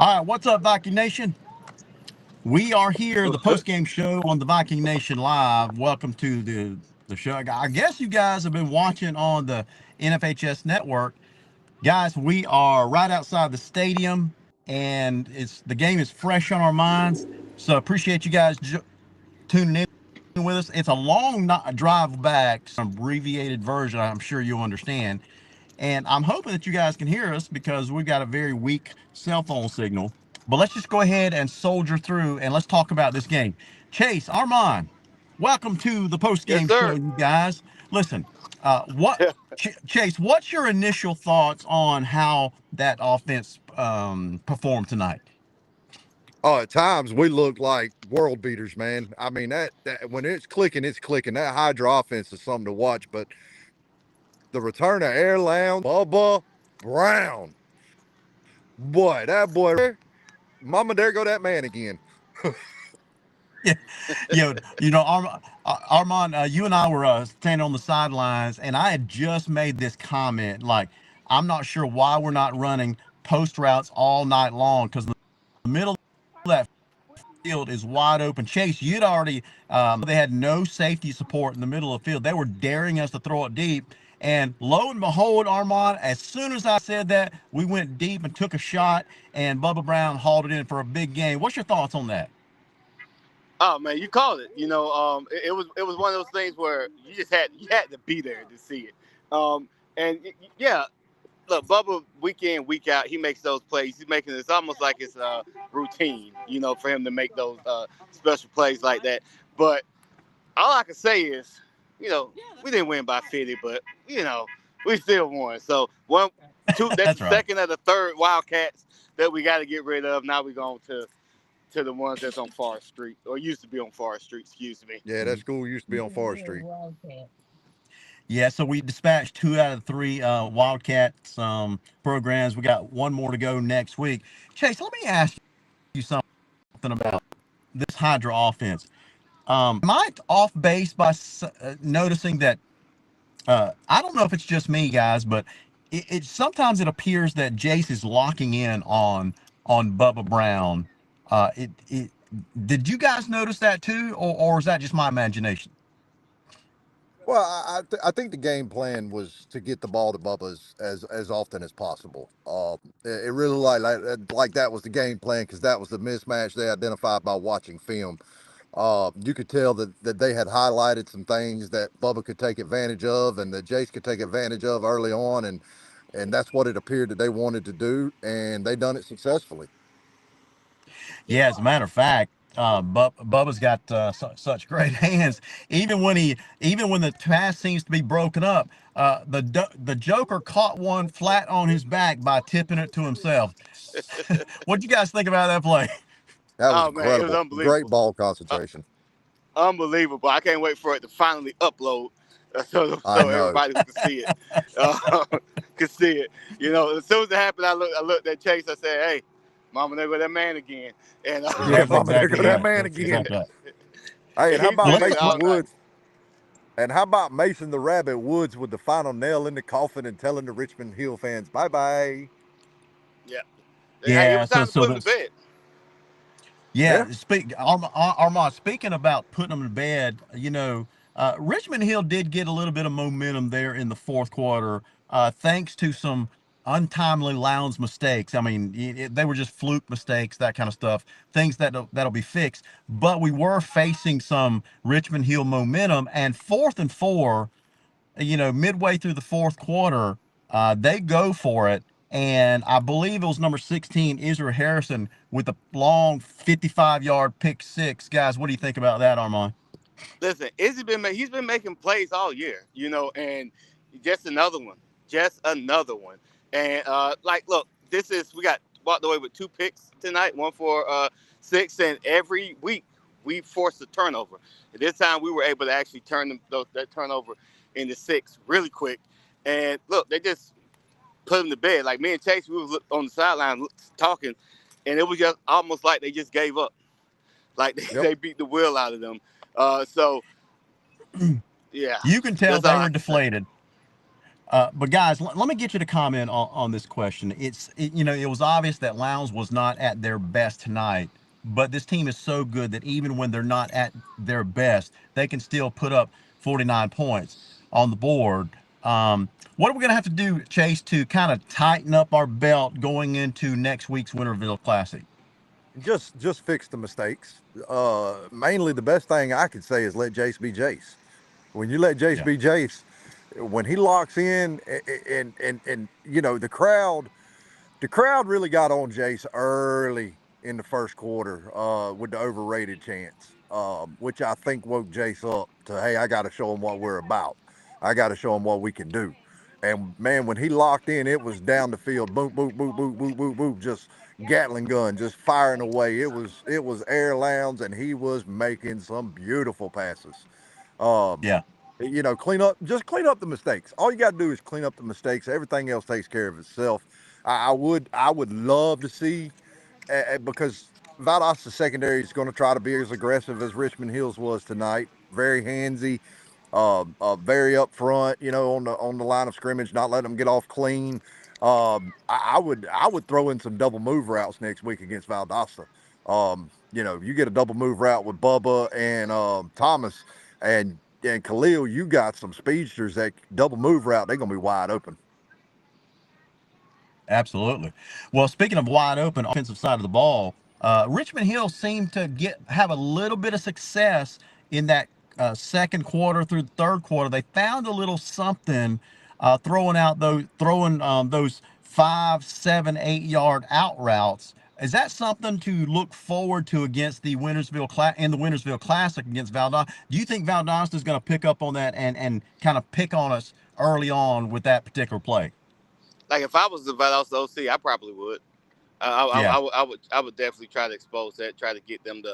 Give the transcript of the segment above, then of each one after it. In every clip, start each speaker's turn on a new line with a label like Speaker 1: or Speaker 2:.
Speaker 1: All right, what's up, Viking Nation? We are here, the post-game show on the Viking Nation Live. Welcome to the show. I guess you guys have been watching on the NFHS network. Guys, we are right outside the stadium, and the game is fresh on our minds. So appreciate you guys tuning in with us. It's a long drive back, some abbreviated version, I'm sure you'll understand. And I'm hoping that you guys can hear us because we've got a very weak cell phone signal. But let's just go ahead and soldier through and let's talk about this game. Chase, Armand, welcome to the
Speaker 2: Yes,
Speaker 1: post-game show,
Speaker 2: sir.
Speaker 1: you guys. Listen, Chase, what's your initial thoughts on how that offense performed tonight?
Speaker 3: Oh, at times we look like world beaters, man. I mean that when it's clicking, it's clicking. That Hydra offense is something to watch. But the return of Air Lounge, Bubba Brown, boy, that boy, Mama, there go that man again.
Speaker 1: Yeah, Armand, you and I were standing on the sidelines, and I had just made this comment. Like, I'm not sure why we're not running post routes all night long because the middle of that field is wide open. Chase, you'd already, they had no safety support in the middle of the field. They were daring us to throw it deep. And lo and behold, Armand, as soon as I said that, we went deep and took a shot, and Bubba Brown hauled it in for a big game. What's your thoughts on that?
Speaker 2: Oh man, you called it. It was one of those things where you had to be there to see it. Yeah, look, Bubba week in week out, he makes those plays. He's making it's almost like it's routine, for him to make those special plays like that. But all I can say is, we didn't win by 50, but we still won. So one, two, that's
Speaker 1: That's
Speaker 2: the
Speaker 1: right.
Speaker 2: second of the third Wildcats that we got to get rid of. Now we're going to the ones that's on Forest Street, or used to be on Forest Street, excuse me.
Speaker 3: Yeah, that school used to be on Forest Street.
Speaker 1: Yeah, so we dispatched 2 out of 3 Wildcats programs. We got one more to go next week. Chase, let me ask you something about this Hydra offense. Am I off base by noticing that? I don't know if it's just me, guys, but it sometimes it appears that Jace is locking in on Bubba Brown. It did you guys notice that too, or is that just my imagination?
Speaker 3: Well, I think the game plan was to get the ball to Bubba as often as possible. It really like that was the game plan because that was the mismatch they identified by watching film. You could tell that they had highlighted some things that Bubba could take advantage of and that Jace could take advantage of early on, and that's what it appeared that they wanted to do, and they done it successfully.
Speaker 1: Yeah, as a matter of fact, Bubba's got such great hands. Even when the pass seems to be broken up, the Joker caught one flat on his back by tipping it to himself. What do you guys think about that play?
Speaker 3: That was
Speaker 2: Oh man, it was
Speaker 3: incredible. Great
Speaker 2: unbelievable.
Speaker 3: ball
Speaker 2: Uh,
Speaker 3: concentration.
Speaker 2: Unbelievable. I can't wait for it to finally upload
Speaker 3: I
Speaker 2: so
Speaker 3: know.
Speaker 2: everybody who can see it uh, can see it. As soon as it happened, I looked at Chase. I said, "Hey, Mama, there go that man again." And
Speaker 3: Yeah,
Speaker 1: That's
Speaker 3: Mama, there
Speaker 1: exactly
Speaker 3: go that
Speaker 1: right.
Speaker 3: man
Speaker 1: That's
Speaker 3: again.
Speaker 1: exactly right.
Speaker 3: Hey, and how
Speaker 2: he's
Speaker 1: Well,
Speaker 3: about
Speaker 2: been
Speaker 1: let's
Speaker 2: there
Speaker 3: Mason
Speaker 2: all night.
Speaker 3: Woods? And how about Mason the Rabbit Woods with the final nail in the coffin and telling the Richmond Hill fans bye bye?
Speaker 2: Yeah, hey, it
Speaker 1: yeah.
Speaker 2: was
Speaker 1: So
Speaker 2: time to
Speaker 1: so
Speaker 2: put him to
Speaker 1: that's
Speaker 2: bed.
Speaker 3: Yeah.
Speaker 1: Yeah, Armand, speaking about putting them to bed, Richmond Hill did get a little bit of momentum there in the fourth quarter, thanks to some untimely Lowndes mistakes. I mean, they were just fluke mistakes, that kind of stuff, things that'll be fixed. But we were facing some Richmond Hill momentum, and 4th and 4, midway through the fourth quarter, they go for it. And I believe it was number 16, Israel Harrison, with a long 55-yard pick six. Guys, what do you think about that, Armand?
Speaker 2: Listen, he's been making plays all year, and just another one, just another one. And look, we got walked away with 2 picks tonight, one for 6, and every week we forced a turnover. And this time we were able to actually turn that turnover into 6 really quick. And look, they just put him to bed. Like me and Chase, we was on the sideline talking, and it was just almost like they just gave up. Like
Speaker 3: Yep.
Speaker 2: they beat the will out of them. So yeah,
Speaker 1: You can tell
Speaker 2: that's all
Speaker 1: they
Speaker 2: I
Speaker 1: were
Speaker 2: can say.
Speaker 1: deflated. But guys, let me get you to comment on this question. It was obvious that Lowndes was not at their best tonight, but this team is so good that even when they're not at their best, they can still put up 49 points on the board. What are we going to have to do, Chase, to kind of tighten up our belt going into next week's Winterville Classic?
Speaker 3: Just fix the mistakes. Mainly the best thing I could say is let Jace be Jace. When you let Jace
Speaker 1: Yeah,
Speaker 3: be Jace, when he locks in, and the crowd really got on Jace early in the first quarter with the overrated chance, which I think woke Jace up to, hey, I got to show him what we're about. I got to show him what we can do. And man, when he locked in, it was down the field, boom, boom, boom, boom, boom, boom, boom, just Gatling gun, just firing away. It was air Lowndes, and he was making some beautiful passes. Um,
Speaker 1: yeah.
Speaker 3: clean up the mistakes. All you got to do is clean up the mistakes. Everything else takes care of itself. I would love to see, because Valdosta secondary is going to try to be as aggressive as Richmond Hills was tonight. Very handsy, very up front. On the line of scrimmage, not letting them get off clean. I would throw in some double move routes next week against Valdosta. You get a double move route with Bubba and Thomas and Khalil. You got some speedsters that double move route. They're gonna be wide open.
Speaker 1: Absolutely. Well, speaking of wide open offensive side of the ball, Richmond Hill seemed to have a little bit of success in that second quarter through the third quarter. They found a little something, throwing those 5, 7, 8 yard out routes. Is that something to look forward to against the Wintersville Classic against Valdosta? Do you think Valdosta is going to pick up on that and kind of pick on us early on with that particular play?
Speaker 2: Like if I was the Valdosta OC, I probably would.
Speaker 1: Yeah.
Speaker 2: I would definitely try to expose that, try to get them to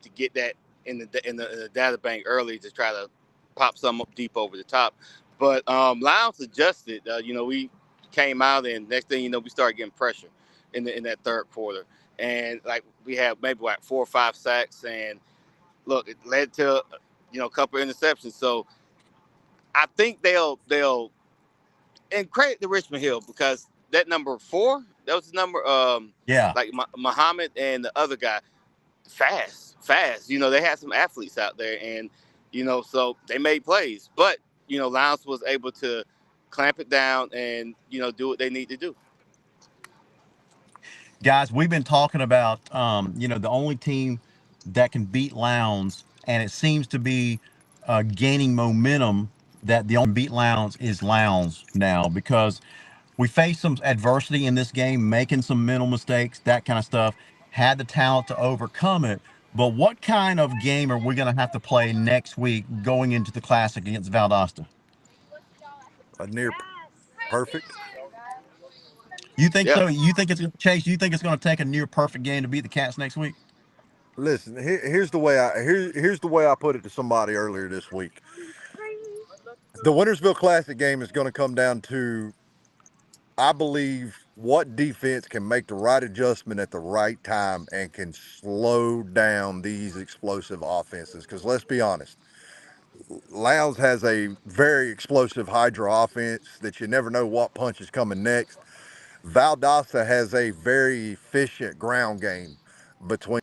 Speaker 2: to get that in the data bank early to try to pop some up deep over the top. But Lowndes adjusted. We came out, and next thing you know, we started getting pressure in that third quarter, and like we had maybe like 4 or 5 sacks, and look, it led to a couple of interceptions. So I think they'll and credit to Richmond Hill because that number 4, that was the number
Speaker 1: Yeah.
Speaker 2: like Muhammad and the other guy, fast. They had some athletes out there, and so they made plays. But Lowndes was able to clamp it down and do what they need to do.
Speaker 1: Guys, we've been talking about the only team that can beat Lowndes, and it seems to be gaining momentum that the only beat Lowndes is Lowndes now because we faced some adversity in this game, making some mental mistakes, that kind of stuff. Had the talent to overcome it. But what kind of game are we going to have to play next week going into the Classic against Valdosta?
Speaker 3: A near perfect.
Speaker 1: You think
Speaker 2: Yeah.
Speaker 1: so? You think it's Chase? You think it's going to take a near perfect game to beat the Cats next week?
Speaker 3: Listen, here's the way I put it to somebody earlier this week. The Wintersville Classic game is going to come down to, I believe, what defense can make the right adjustment at the right time and can slow down these explosive offenses. Because let's be honest, Lowndes has a very explosive Hydra offense that you never know what punch is coming next. Valdosta has a very efficient ground game between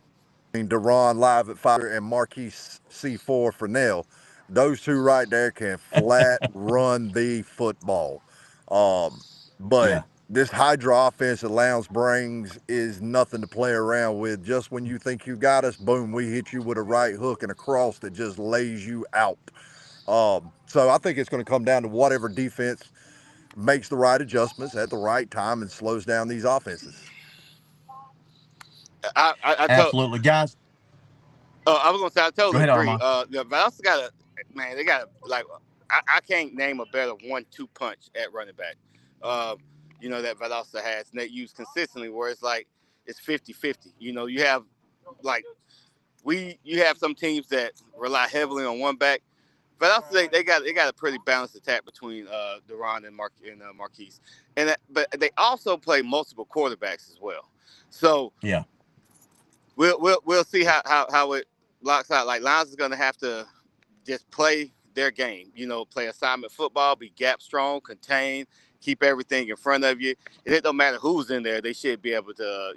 Speaker 3: Deron live at 5 and Marquise C4 Fresnel. Those two right there can flat run the football. Um, but
Speaker 1: Yeah.
Speaker 3: this Hydra offense that Lowndes brings is nothing to play around with. Just when you think you got us, boom, we hit you with a right hook and a cross that just lays you out. So I think it's going to come down to whatever defense makes the right adjustments at the right time and slows down these offenses.
Speaker 2: I told
Speaker 1: Absolutely, guys.
Speaker 2: I was gonna say I
Speaker 1: Go
Speaker 2: totally
Speaker 1: ahead,
Speaker 2: agree.
Speaker 1: Armand.
Speaker 2: The Valdosta got a man. They got a like I can't name a better 1-2 punch at running back. Uh, that Valdosta has and they use consistently. Where it's like it's 50-50. You have like you have some teams that rely heavily on one back. Valdosta they got a pretty balanced attack between Duran and Marquise, but they also play multiple quarterbacks as well. So
Speaker 1: Yeah.
Speaker 2: we'll see how it locks out. Like Lions is going to have to just play their game. Play assignment football, be gap strong, contain, keep everything in front of you. And it don't matter who's in there; they should be able to,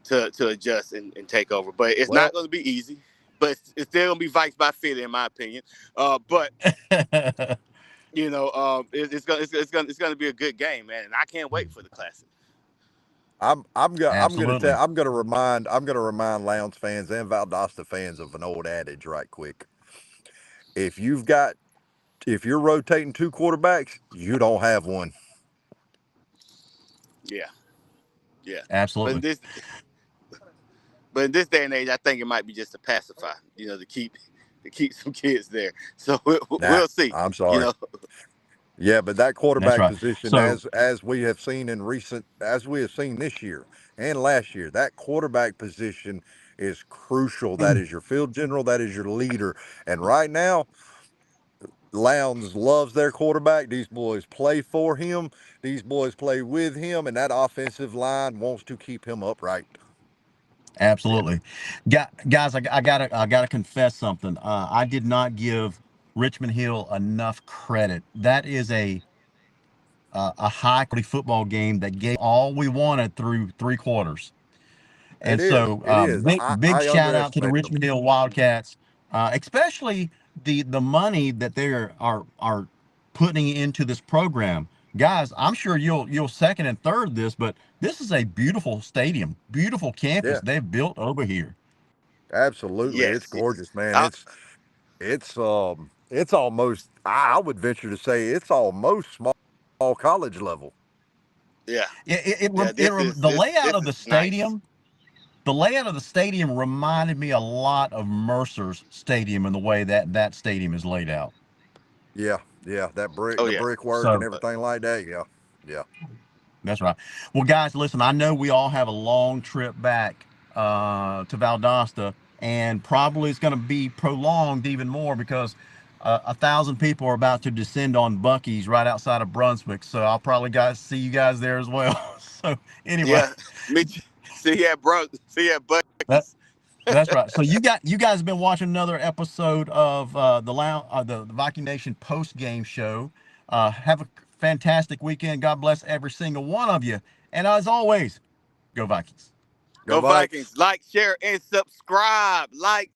Speaker 2: to adjust and take over. But it's
Speaker 3: Well,
Speaker 2: not going to be easy. But it's still going to be Vikes by fit, in my opinion. But it's gonna be a good game, man, and I can't wait for the classic.
Speaker 1: Absolutely.
Speaker 3: I'm gonna remind Lounge fans and Valdosta fans of an old adage right quick. If you've got if you're rotating two quarterbacks, you don't have one.
Speaker 2: Yeah, yeah. But in
Speaker 1: Absolutely.
Speaker 2: this, but in this day and age, I think it might be just to pacify, to keep some kids there. So
Speaker 3: Nah,
Speaker 2: we'll see.
Speaker 3: I'm
Speaker 2: You
Speaker 3: sorry.
Speaker 2: know,
Speaker 3: Yeah, but that
Speaker 1: That's
Speaker 3: quarterback
Speaker 1: right.
Speaker 3: position,
Speaker 1: So,
Speaker 3: as we have seen this year and last year, that quarterback position is crucial. That is your field general, that is your leader. And right now, Lowndes loves their quarterback. These boys play for him. These boys play with him, and that offensive line wants to keep him upright.
Speaker 2: yeah,
Speaker 1: absolutely. Guys, I gotta confess something. I did not give Richmond Hill enough credit. That is a high quality football game that gave all we wanted through 3 quarters.
Speaker 3: It
Speaker 1: And
Speaker 3: is.
Speaker 1: so,
Speaker 3: It is.
Speaker 1: big
Speaker 3: I
Speaker 1: shout out to the
Speaker 3: underestimated them.
Speaker 1: Richmond Hill Wildcats, especially the money that they are putting into this program. Guys, I'm sure you'll second and third this, but this is a beautiful stadium, beautiful campus
Speaker 3: Yeah,
Speaker 1: they've built over here.
Speaker 3: absolutely. It's
Speaker 2: yes, yes.
Speaker 3: gorgeous, man.
Speaker 2: I,
Speaker 3: It's almost, I would venture to say it's almost small college level.
Speaker 2: yeah, yeah.
Speaker 1: The layout
Speaker 2: This
Speaker 1: of the
Speaker 2: is nice.
Speaker 1: stadium. The layout of the stadium reminded me a lot of Mercer's stadium in the way that stadium is laid out.
Speaker 3: Yeah, yeah,
Speaker 2: Oh
Speaker 3: the
Speaker 2: yeah.
Speaker 3: brickwork and
Speaker 1: So
Speaker 3: everything like that. Yeah, yeah.
Speaker 1: that's right. Well, guys, listen, I know we all have a long trip back to Valdosta, and probably it's going to be prolonged even more because 1,000 people are about to descend on Bucky's right outside of Brunswick. So I'll probably see you guys there as well. So anyway,
Speaker 2: Yeah. Me too. See you at bro. See you at
Speaker 1: that
Speaker 2: Bucky's.
Speaker 1: that's right. So you guys have been watching another episode of the Viking Nation post game show. Have a fantastic weekend. God bless every single one of you. And as always, go Vikings.
Speaker 3: Go
Speaker 2: Go
Speaker 3: Vikes.
Speaker 2: Vikings. Like, share, and subscribe. Like,